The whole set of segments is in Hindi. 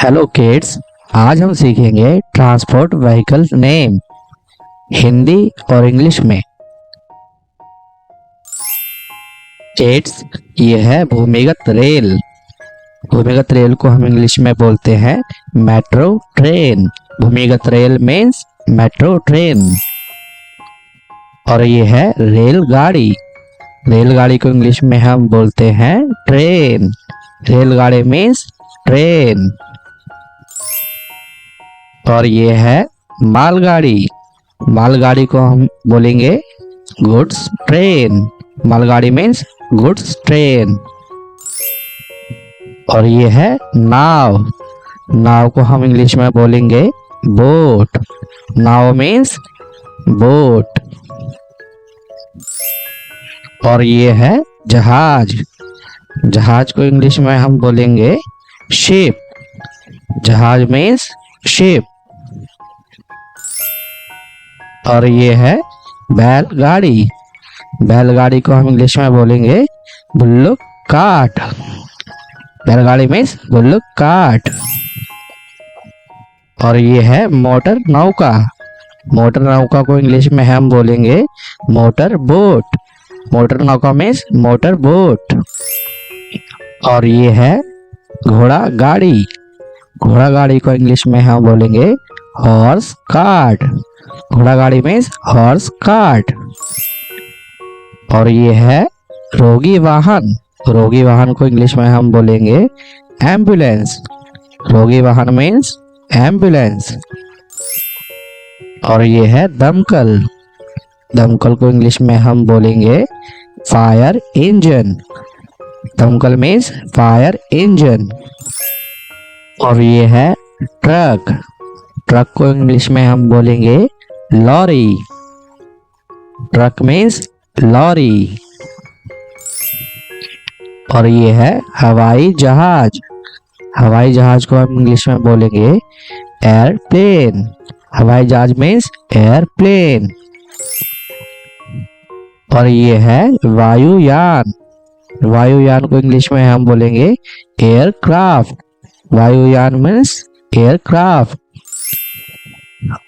Hello kids. आज हम सीखेंगे ट्रांसपोर्ट व्हीकल नेम हिंदी और इंग्लिश में। किड्स, ये है भूमिगत रेल। भूमिगत रेल को हम इंग्लिश में बोलते हैं मेट्रो ट्रेन। भूमिगत रेल मीन्स मेट्रो ट्रेन। और ये है रेलगाड़ी। रेलगाड़ी को इंग्लिश में हम बोलते हैं ट्रेन। रेलगाड़ी मीन्स ट्रेन। और ये है मालगाड़ी। मालगाड़ी को हम बोलेंगे गुड्स ट्रेन। मालगाड़ी मीन्स गुड्स ट्रेन। और ये है नाव। नाव को हम इंग्लिश में बोलेंगे बोट। नाव मीन्स बोट। और ये है जहाज। जहाज को इंग्लिश में हम बोलेंगे शिप। जहाज मीन्स शिप। और ये है बैलगाड़ी। बैलगाड़ी को हम इंग्लिश में बोलेंगे बुल्लक कार्ट। बैलगाड़ी मीन्स बुल्लक कार्ट। और ये है मोटर नौका। मोटर नौका को इंग्लिश में हम बोलेंगे मोटर बोट। मोटर नौका मीन्स मोटर बोट। और ये है घोड़ा गाड़ी। घोड़ा गाड़ी को इंग्लिश में हम बोलेंगे हॉर्स कार्ट। घोड़ा गाड़ी मीन्स हॉर्स कार्ट। और ये है रोगी वाहन। रोगी वाहन को इंग्लिश में हम बोलेंगे एम्बुलेंस। रोगी वाहन मीन्स एम्बुलेंस। और ये है दमकल। दमकल को इंग्लिश में हम बोलेंगे फायर इंजन। दमकल मीन्स फायर इंजन। और ये है ट्रक। ट्रक को इंग्लिश में हम बोलेंगे लॉरी। Truck means lorry. और ये है हवाई जहाज। हवाई जहाज को हम इंग्लिश में बोलेंगे एयरप्लेन। हवाई जहाज मीन्स एयरप्लेन। और ये है वायुयान। वायुयान को इंग्लिश में हम बोलेंगे एयरक्राफ्ट। वायुयान मीन्स एयरक्राफ्ट।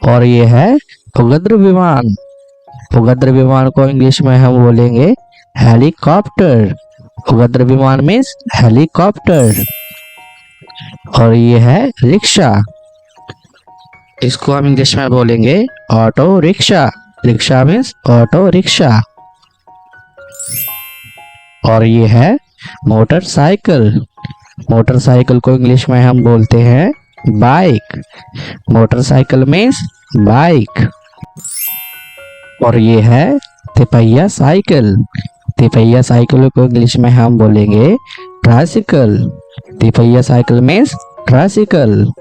और ये है उगद्र विमान। उगद्र विमान को इंग्लिश में हम बोलेंगे हेलीकॉप्टर। उगद्र विमान मीन्स हेलीकॉप्टर। और ये है रिक्शा। इसको हम इंग्लिश में बोलेंगे auto rickshaw. Rickshaw means auto rickshaw. और ये है मोटरसाइकिल। मोटरसाइकिल को इंग्लिश में हम बोलते हैं बाइक। Motorcycle means bike. और ये है तिपहिया साइकिल। तिपहिया साइकिल को इंग्लिश में हम बोलेंगे ट्राइसिकल। तिपहिया साइकिल मीन्स ट्राइसिकल।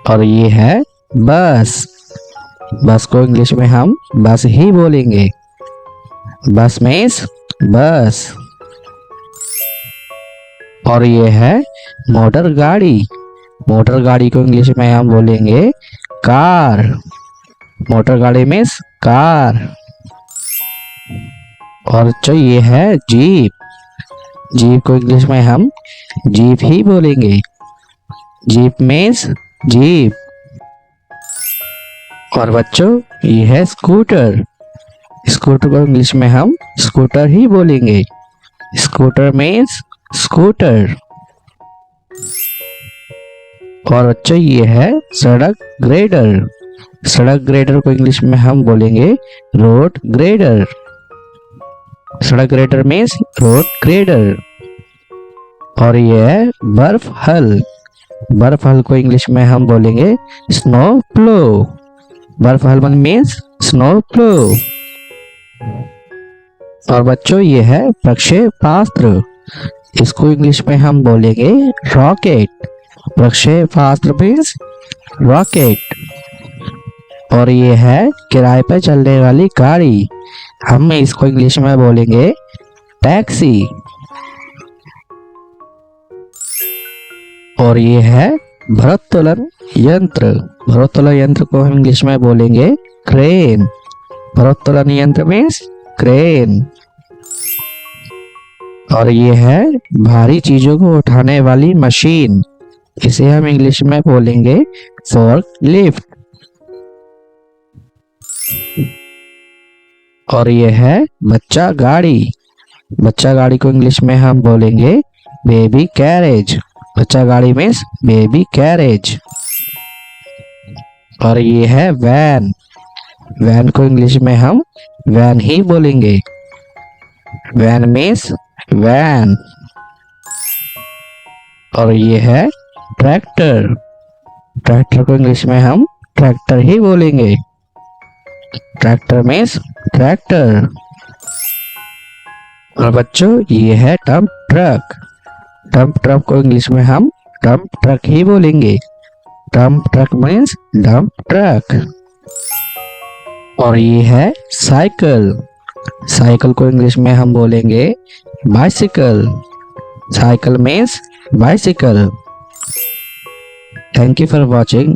और ये है बस। बस को इंग्लिश में हम बस ही बोलेंगे। बस मीन्स बस। और ये है मोटर गाड़ी। मोटर गाड़ी को इंग्लिश में हम बोलेंगे कार। मोटर गाड़ी मीन्स कार। और जो ये है जीप। जीप को इंग्लिश में हम जीप ही बोलेंगे। Jeep means jeep. और बच्चों, ये है स्कूटर। स्कूटर को इंग्लिश में हम स्कूटर ही बोलेंगे। Scooter means scooter. और बच्चों, ये है सड़क ग्रेडर। सड़क ग्रेडर को इंग्लिश में हम बोलेंगे रोड ग्रेडर। सड़क ग्रेडर मीन्स रोड ग्रेडर। और ये है बर्फ हल। बर्फ हल को इंग्लिश में हम बोलेंगे स्नो प्लो। बर्फ हल मीन्स स्नो प्लो। और बच्चों, ये है प्रक्षेपास्त्र। इसको इंग्लिश में हम बोलेंगे रॉकेट। प्रक्षेपास्त्र मीन्स रॉकेट। और ये है किराए पर चलने वाली गाड़ी। हम इसको इंग्लिश में बोलेंगे टैक्सी। और ये है भारोत्तोलन यंत्र। भारोत्तोलन यंत्र को हम इंग्लिश में बोलेंगे क्रेन। भारोत्तोलन यंत्र मीन्स क्रेन। और ये है भारी चीजों को उठाने वाली मशीन। इसे हम इंग्लिश में बोलेंगे फोर्क लिफ्ट। और ये है बच्चा गाड़ी। बच्चा गाड़ी को इंग्लिश में हम बोलेंगे बेबी कैरेज। बच्चा गाड़ी मीन्स बेबी कैरेज। और ये है वैन। वैन को इंग्लिश में हम वैन ही बोलेंगे। Van means van. और ये है ट्रैक्टर। ट्रैक्टर को इंग्लिश में हम ट्रैक्टर ही बोलेंगे। Tractor means tractor. और बच्चों ये है डंप ट्रक। डंप ट्रक को इंग्लिश में हम डंप ट्रक ही बोलेंगे। Dump truck means dump truck. और ये है साइकिल। साइकिल को इंग्लिश में हम बोलेंगे bicycle. Cycle means bicycle. Thank you for watching.